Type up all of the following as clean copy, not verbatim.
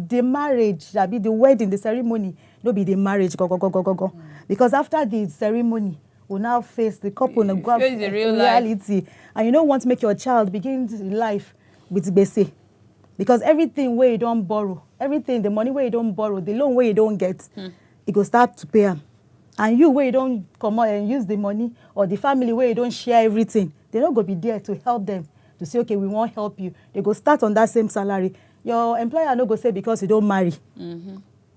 the marriage, that be the wedding, the ceremony, no be the marriage, go. Because after the ceremony, we'll now face the couple and go face the real reality. life. And you don't want to make your child begin life with bese. Because everything where you don't borrow, everything, the money where you don't borrow, the loan where you don't get, it go start to pay them. And you where you don't come out and use the money, or the family where you don't share everything, they're not going to be there to help them, to say, okay, we won't help you. They go start on that same salary. Your employer no go say because you don't marry.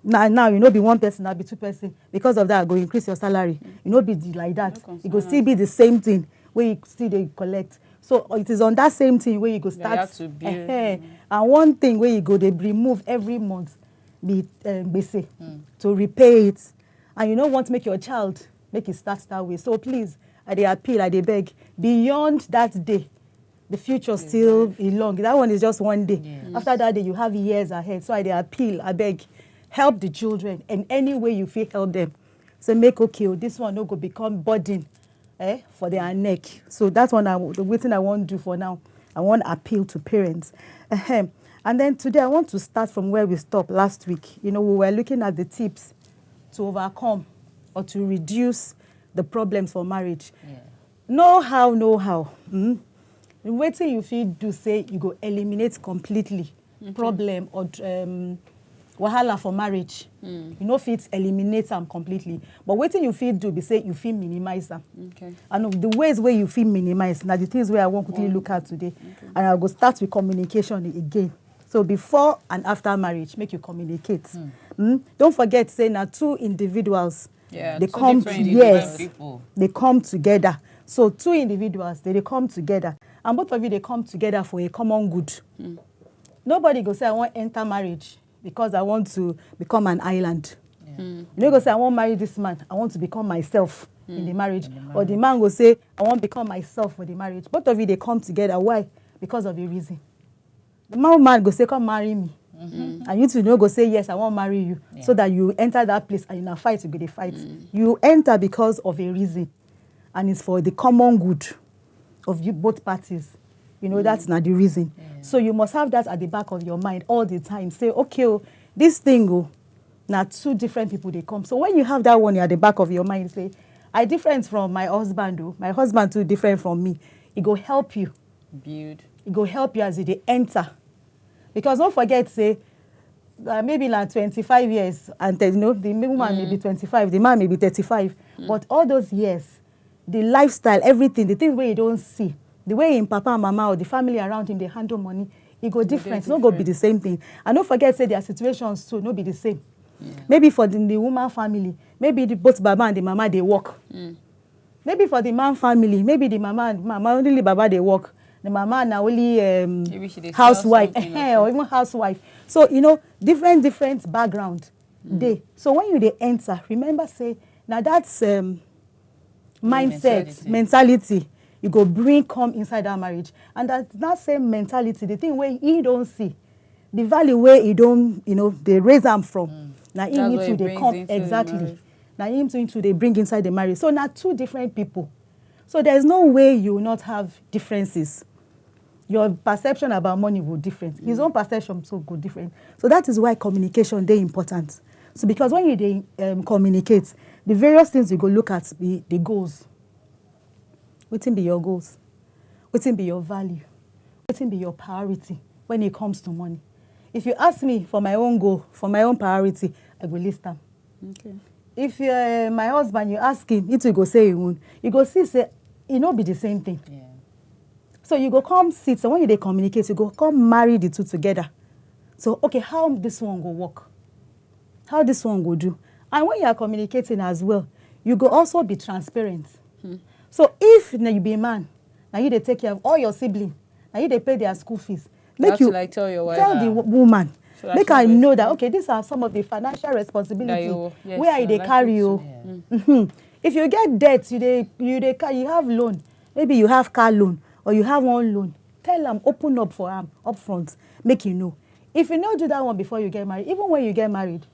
Now you know be one person, now be two person. Because of that, go increase your salary. You know be like that. It go still be the same thing where you still they collect. So it is on that same thing where you go start. You have to build. And one thing where you go, they remove every month, be basic to repay it. And you don't want to make your child make it start that way. So please, I dey appeal, I dey beg, beyond that day, the future still is long. That one is just one day. Yes. After that day, you have years ahead. So I dey appeal, I beg, help the children in any way you feel help them. So make okay, this one no go become burden for their neck. So that's one the thing I want to do for now. I want to appeal to parents. And then today I want to start from where we stopped last week. You know, we were looking at the tips to overcome or to reduce the problems for marriage. Yeah. Know how. Waiting you feel do say you go eliminate completely problem or wahala for marriage. You know fit eliminate them completely. But waiting you feel do be say you feel minimize them. Okay. And the ways where you feel minimize, now the things where I want quickly look at today. Okay. And I'll go start with communication again. So before and after marriage, make you communicate. Don't forget, say now two individuals, they come they come together. So two individuals, they come together. And both of you, they come together for a common good. Nobody go say, I want to enter marriage because I want to become an island. You don't go say, I want to marry this man. I want to become myself in the marriage. Or the man go say, I want to become myself for the marriage. Both of you, they come together. Why? Because of a reason. The man go say, come marry me. And you two know go say, yes, I want to marry you. So that you enter that place and you now fight, you go to fight. You enter because of a reason. And it's for the common good of you both parties. You know, that's not the reason. So you must have that at the back of your mind all the time. Say, okay, this thing, now two different people, they come. So when you have that one at the back of your mind, say, I different from my husband, my husband too different from me. It go help you. Build. It go help you as you enter. Because don't forget, say, maybe like 25 years, and you know, the woman may be 25, the man may be 35. But all those years, the lifestyle, everything, the things where you don't see, the way in papa and mama or the family around him, they handle money, it go different. It's not going to be the same thing. And don't forget, say, their situations too, not be the same. Maybe for the woman family, maybe both baba and the mama, they work. Maybe for the man family, maybe the mama and only baba, they work. The mama now only housewife or even housewife. So, you know, different background. So when you enter, remember, say, now that's mindset, mentality, you go come inside that marriage. And that same mentality, the thing where you don't see, the value where you don't, you know, they raise them from. Now him into they come exactly. Now him into they bring inside the marriage. So now two different people. So there's no way you will not have differences. Your perception about money will be different. His own perception so go different. So that is why communication is important. So because when you communicate, the various things you go look at be the goals. What be your goals? What be your value? What be your priority when it comes to money? If you ask me for my own goal, for my own priority, I will list them. Okay. If my husband, you ask him, it will go say he won't. You go see, say, it not be the same thing. Yeah. So you go come sit, so when you communicate, you go come marry the two together. So, okay, how this one go work? How this one go do? And when you are communicating as well, you go also be transparent. So if you be a man, now you they take care of all your siblings, now you they pay their school fees. Make you like tell your wife, tell the woman. So make I know that, okay, these are some of the financial responsibilities where they carry you. If you get debt, you have loan. Maybe you have car loan or you have one loan. Tell them, open up for them up front. Make you know. If you not do that one before you get married, even when you get married,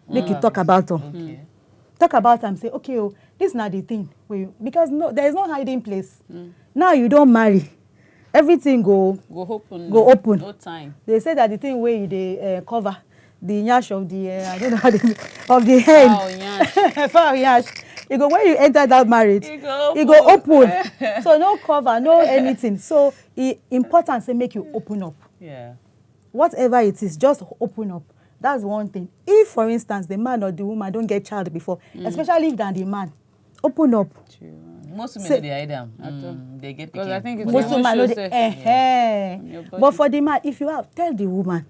make you talk about them. Okay. Talk about them. Say, okay, this is not the thing. Because there is no hiding place. Now you don't marry. Everything go open. No time. They say that the thing where they cover, the nyash of the I don't know how to of the hen. Fowl nyash. Fowl nyash. You go when you enter that marriage, you go open. So no cover, no anything. So it important say make you open up. Yeah. Whatever it is, just open up. That's one thing. If, for instance, the man or the woman don't get child before, especially if than the man, open up. True. Most women Say, they hide them. They get Because I think most women know shows But for the man, if you have, tell the woman,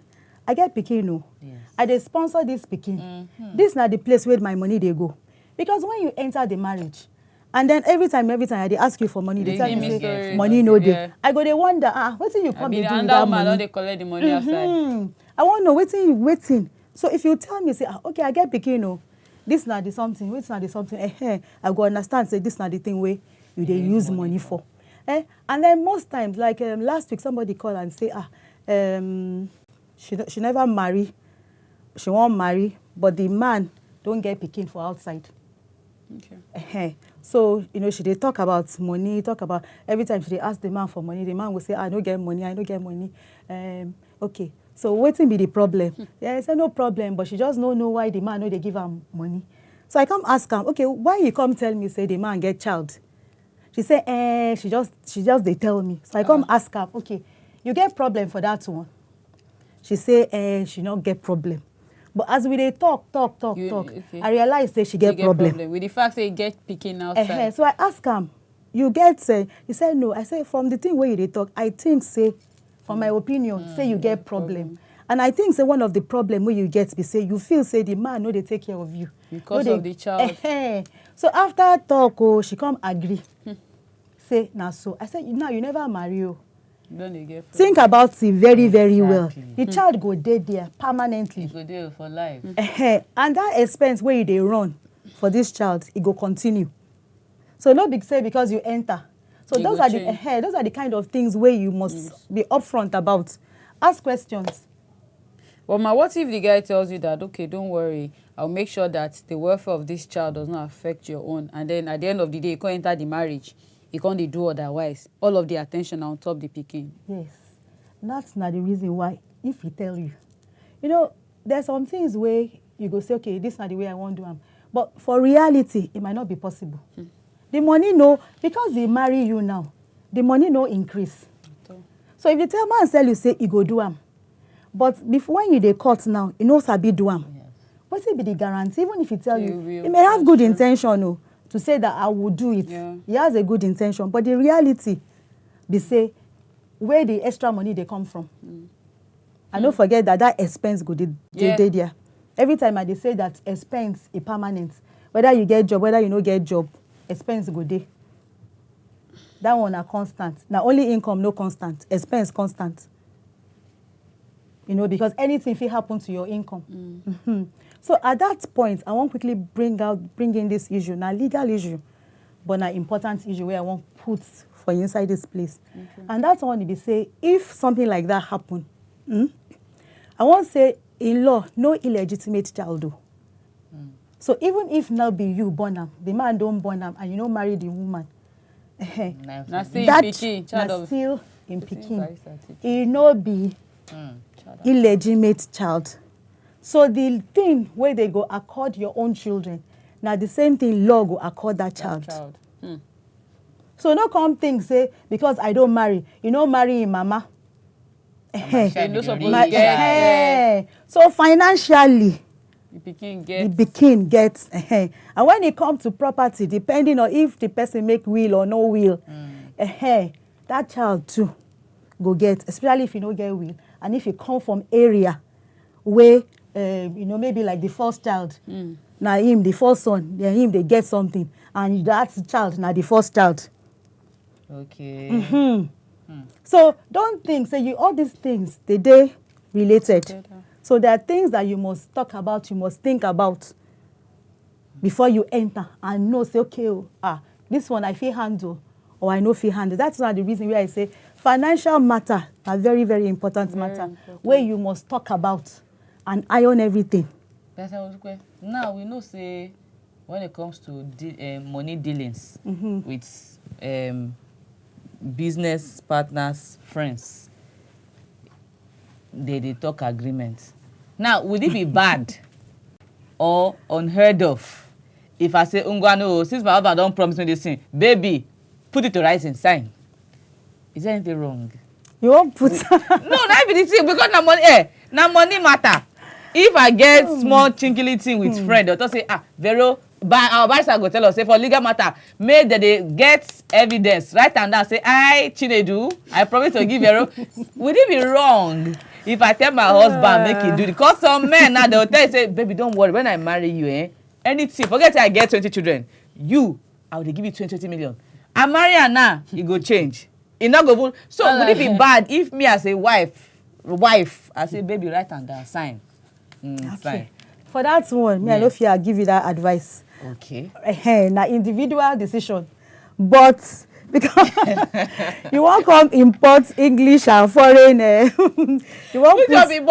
I get pikin, no. Yes. I dey sponsor this pikin. This na the place where my money they go. Because when you enter the marriage, and then every time I dey ask you for money, they tell me say money no dey. I go dey wonder, wetin you come dey do with that money? They collect the money outside. I wan know wetin you waiting. So if you tell me say, okay, I get pikin, no, this na the something, which na the something, I go understand say this na the thing where you dey use money for. And then most times, like last week, somebody called and say, she never marry, she won't marry, but the man don't get pikin for outside. Okay. So, she dey talk about money, talk about every time she dey ask the man for money, the man will say, I don't get money, I don't get money. Okay, so wetin be the problem? Yeah, I say no problem, but she just no know why the man no dey give am money. So I come ask am, okay, why you come tell me say the man get child? She say, she just dey tell me. So I come ask her, okay, you get problem for that one? She say, she not get problem. But as we dey talk, Okay. I realize say she get problem. With the fact say you get picking outside. So I ask am, you get, he said no. I say, from the thing where you dey talk, I think say, from my opinion, say you get problem. And I think say one of the problem where you get be say, you feel say the man no dey take care of you. Because of the child. So after talk, she come agree. Say, now so. I said, now you never marry. Don't they get Think about it very, very Exactly. well. The child go dead there permanently. You go there for life. And that expense where they run for this child, it go continue. So not big say because you enter. So It those go are change. those are the kind of things where you must be upfront about. Ask questions. Well, what if the guy tells you that, okay, don't worry, I'll make sure that the welfare of this child does not affect your own. And then at the end of the day, you can't enter the marriage. You can't do otherwise. All of the attention on top the pikin. Yes. That's not the reason why, if he tell you. There's some things where you go say, okay, this is not the way I want to do them. But for reality, it might not be possible. The money because they marry you now, the money no increase. So if you tell man sell you say, he go do them. But before when you dey cut now, you know sabi do them. Yes. What will be the guarantee? Even if he tell you, will. he may have good intention to say that I will do it. Yeah. He has a good intention. But the reality, they say, where the extra money they come from. And don't forget that expense go dey there. Every time they say that expense is permanent. Whether you get job, whether you no get job, expense go dey. That one are constant. Now only income no constant, expense constant. Because anything fit happen to your income. So at that point, I want quickly bring in this issue. Now legal issue, but now important issue where I want put for inside this place. Okay. And that's one be say, if something like that happen, I won't say in law, no illegitimate child. So even if now be you born am, the man don't born am, and you don't marry the woman, Now still that in pikin, child na of still in pikin. It It no be illegitimate child. So the thing where they go accord your own children, now the same thing law go accord that child. So no come think say because I don't marry, marry him mama. So financially, the pikin the pikin gets. And when it comes to property, depending on if the person make will or no will, that child too go get, especially if you don't get will, and if you come from area where maybe like the first child, now him the first son, then him they get something, and that child now the first child. Okay. So don't think say all these things they related. So there are things that you must talk about, you must think about before you enter and know say okay, this one I feel handle or I know feel handle. That's not the reason why I say financial matter are very, very important matter where you must talk about and iron everything. Now we know say when it comes to money dealings with business partners, friends, they talk agreement. Now, would it be bad or unheard of if I say, Ungwano, since my husband don't promise me this thing, baby, put it to writing, sign? Is there anything wrong? You won't put. No, not even the thing, because na money matter. If I get small chinkily thing with friend, they'll say, Vero, our barrister go tell us, say for legal matter, make that they get evidence, right and down, say, Chinedu, I promise to give Vero. Would it be wrong if I tell my husband, make him do it? Because some men now, they'll tell you, say, baby, don't worry, when I marry you, anything, forget I get 20 children, I will give you 20 million. I marry her now, you go change. It not go. So would it be bad if me as a wife, I say, baby, write and down, sign. Fine. For that one, I know if I give you that advice. Okay. Now individual decision, but because you won't come import English and foreign. You won't put the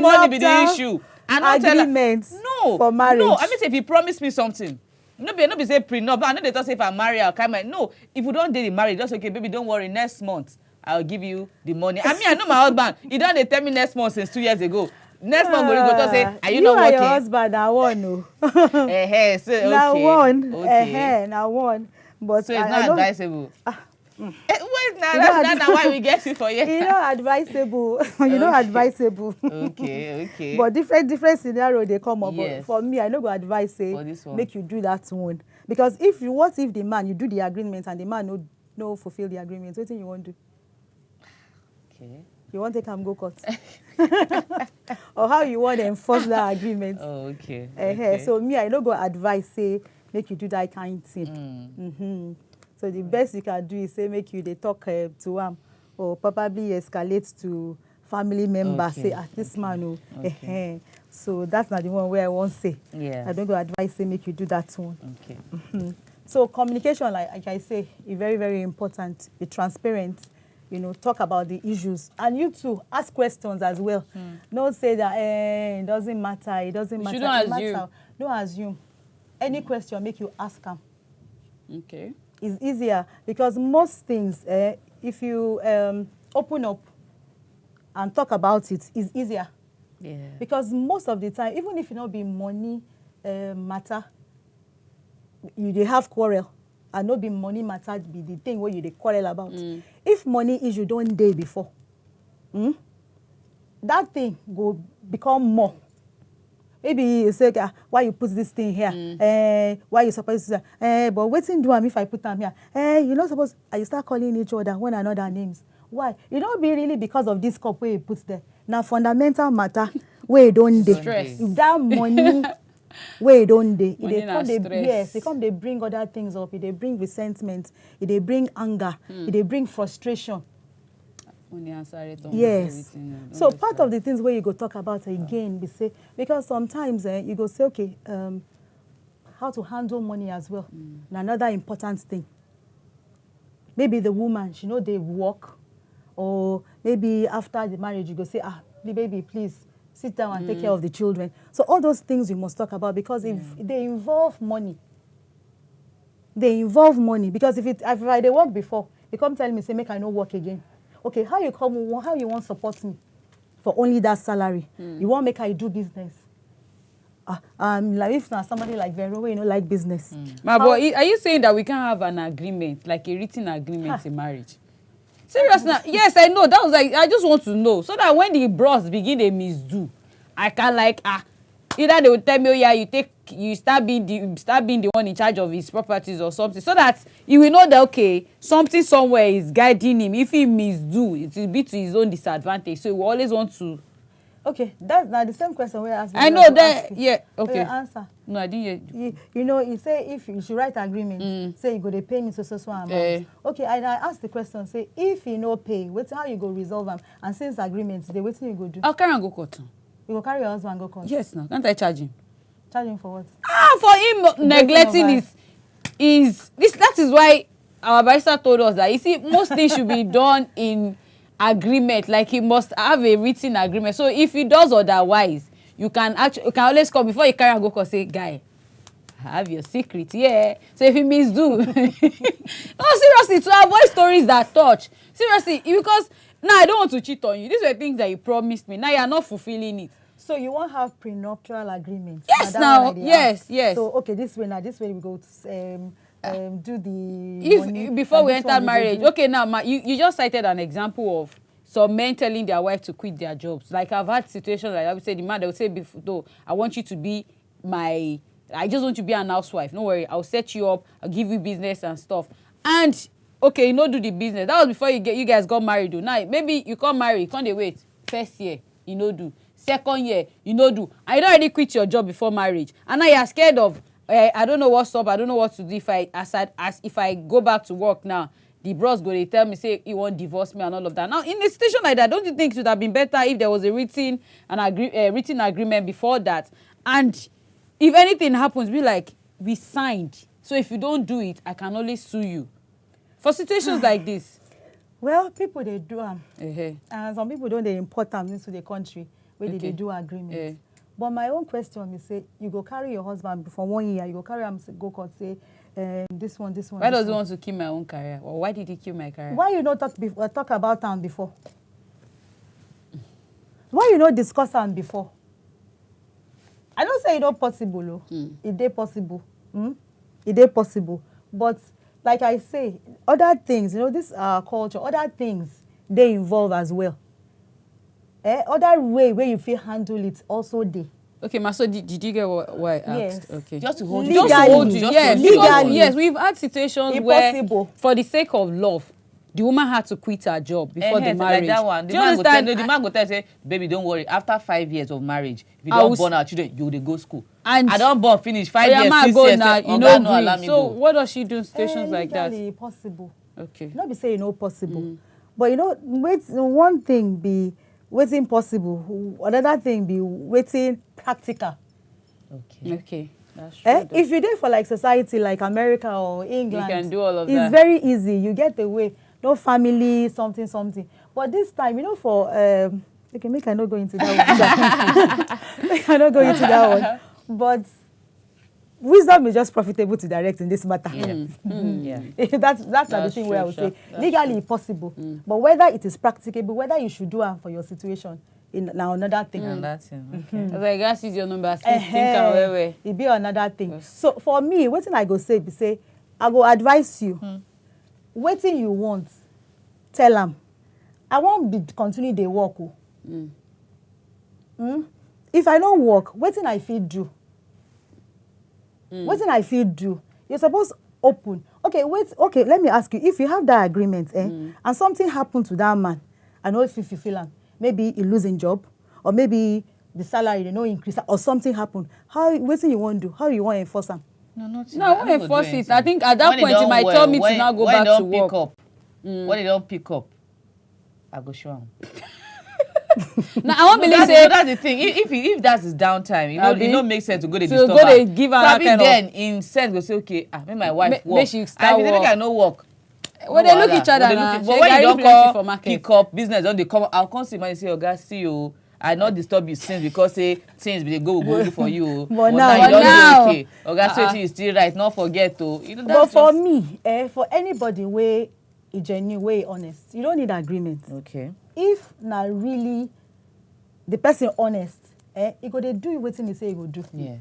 money be the issue. And agreements for marriage. No, I mean if he promised me something. No be say prenup. I know they don't say if I marry, I'll come. No, if we don't date the marriage, just okay, baby, don't worry. Next month, I'll give you the money. I mean, I know my husband. He done they tell me next month since 2 years ago. Next month, we go to say, are you not working? Your husband, now one, no. So, okay. Now one, okay. now one. But so it's not advisable. Wait, that's why we get it for you. You know, advisable. You know, advisable. Okay. But different scenario they come up. Yes. But for me, I no go advise say make you do that one. Because what if the man, you do the agreement and the man no fulfill the agreement? What thing you want to do? Okay. You want to take him go court? Or how you want to enforce that agreement? Oh, okay. So me, I no go advise say make you do that kind of thing. So the best you can do is say make you they talk to him or probably escalate to family members. Say this man. So that's not the one where I won't say. Yeah. I don't go advise say make you do that one. Okay. So communication, like I say, is very, very important. Be transparent. Talk about the issues. And you too, ask questions as well. Don't say that it doesn't matter, it doesn't matter. Shouldn't assume. Don't assume. Any question, make you ask them. Okay. It's easier because most things, if you open up and talk about it, it's easier. Yeah. Because most of the time, even if it not be money matter, they have quarrel. And not be money matter be the thing where you they quarrel about. If money issue don't day before, that thing go become more. Maybe you say, why you put this thing here? Why you supposed to say, but waiting do if I put them here? You're not supposed, you start calling each other one another names. Why? You don't be really because of this cup where you put there. Now fundamental matter where you don't day. Stress. If that money where don't they? They bring other things up. They bring resentment. They bring anger. They bring frustration. Yes. So part of the things where you go talk about again, be say because sometimes you go say okay, how to handle money as well. Another important thing. Maybe the woman she they work, or maybe after the marriage you go say the baby please. Sit down and take care of the children. So all those things you must talk about because if they involve money. Because if I they work before, they come tell me, say, make I no work again. Okay, how you want to support me for only that salary? You want make I do business? Like if not somebody like Vero, like business. My boy, are you saying that we can have an agreement, like a written agreement in marriage? Serious now? Yes, I know. That was like I just want to know so that when the bros begin they misdo, I can either they will tell me, oh yeah, you start being the one in charge of his properties or something, so that he will know that okay, something somewhere is guiding him. If he misdo, it will be to his own disadvantage. So he will always want to. Okay, that's not the same question where I asked. I know that. Yeah. Okay. Answer. No, I didn't hear. You say if you should write agreement, say you go to pay me so amount. Okay, I ask the question, say if you no pay, how you go resolve them? And since agreement, they waiting you go do. I'll carry and go court. You go carry your husband go court? Yes, now. Can't I charge him? Charge him for what? For him neglecting that is why our barrister told us that you see most things should be done in agreement. Like he must have a written agreement. So if he does otherwise, you can always call before you carry and go court, say, guy, I have your secret. Yeah. So if he misdo, no, seriously, to avoid stories that touch. Seriously, because now I don't want to cheat on you. These were things that you promised me. Now you are not fulfilling it. So you won't have prenuptial agreement? Yes, now. Yes, yes. So, okay, this way we go to do the If money, before we this enter one marriage, go do. okay, now you just cited an example of some men telling their wife to quit their jobs. Like I've had situations like I would say the man, they would say before, no, I want you to be I just want you to be an housewife. No worry, I'll set you up, I'll give you business and stuff. And okay, you know, do the business. That was before you guys got married. Though. Now maybe you can't marry, you can't wait. First year, you know do. Second year, you know do. And you don't already quit your job before marriage. And now you're scared of I don't know what's up, I don't know what to do if I go back to work now. The bros go they tell me say he won't divorce me and all of that. Now in a situation like that, don't you think it would have been better if there was a written agreement before that? And if anything happens, be like, we signed. So if you don't do it, I can only sue you. For situations like this. Well, people they do them. Uh-huh. Some people don't they import them into the country where they do agreements. But my own question is say you go carry your husband for 1 year, you go carry him go court say this one. Why does he want to kill my own career? Or why did he kill my career? Why you not talk about them before? Why you not discuss them before? I don't say it's not possible. It is possible. It is possible. But like I say, other things, you know, this culture, other things they involve as well. Other way where you feel handle it also they. Okay, ma, so did you get what I asked? Yes. Okay. Just to hold Legally. you. Just to hold you. Yes. legally. Because, yes, we've had situations Impossible. where, for the sake of love, the woman had to quit her job before the marriage. Like that one. Do you understand? The man go tell say, baby, don't worry. After 5 years of marriage, if you I don't was- born our children, you dey go school. And I don't born finish 5 years, Oyama 6 go years. now, you Oga know, no allow agree. me So go. what does she do in situations like that? Legally possible. Okay. Not be say no possible. But you know, one thing be waiting possible, another thing be waiting practical. Okay. Okay. That's true. If you did for like society like America or England, can do all of it's that. very easy. You get away, no family, something. But this time, you know, for okay, make I not go into that one. Make I not go into that one. But wisdom is just profitable to direct in this matter. Yeah. that's the thing true, where I would sure. say legally possible, but whether it is practicable, whether you should do it for your situation, now another thing. And that's it. Okay. I was like, guys, is your number. Think am well. It be another thing. Yes. So for me, wetin I go say be say, I go advise you. Wetin you want, tell am. I wan be continue dey work o. If I no work, wetin I fit do? Wetin I fit do? You suppose open. Okay, wait. Okay, let me ask you. If you have that agreement, and something happen to that man, I know if you feel am. Maybe he losing job, or maybe the salary they no increase, or something happen. Wetin you wan do? How you wan enforce am? No, not No, I won't enforce it. I think at that When point, he might tell me to now go back to work. When they don't pick up, I go show him. Now, I won't believe That's, say, that's the thing. If that's his downtime, Abi, it don't make sense to go to to disturb go her. dey give her that Probably kind of- then in sense go say okay, make my wife work. Make she start And if you think work. I no work. when they look each other now, But she when you carry don't plenty for call market. pick up business, don't they come? I'll come see my say, Oga, see you. I not disturb you since because say things they go for you. But now now- you don't now- dey okay. Oga, say you still right. Not forget to. You know, But that's for just- me, for anybody wey e genuine, wey honest, you don't need agreement. okay. If na really the person honest, e go dey do wetin he say he go do. Yeah.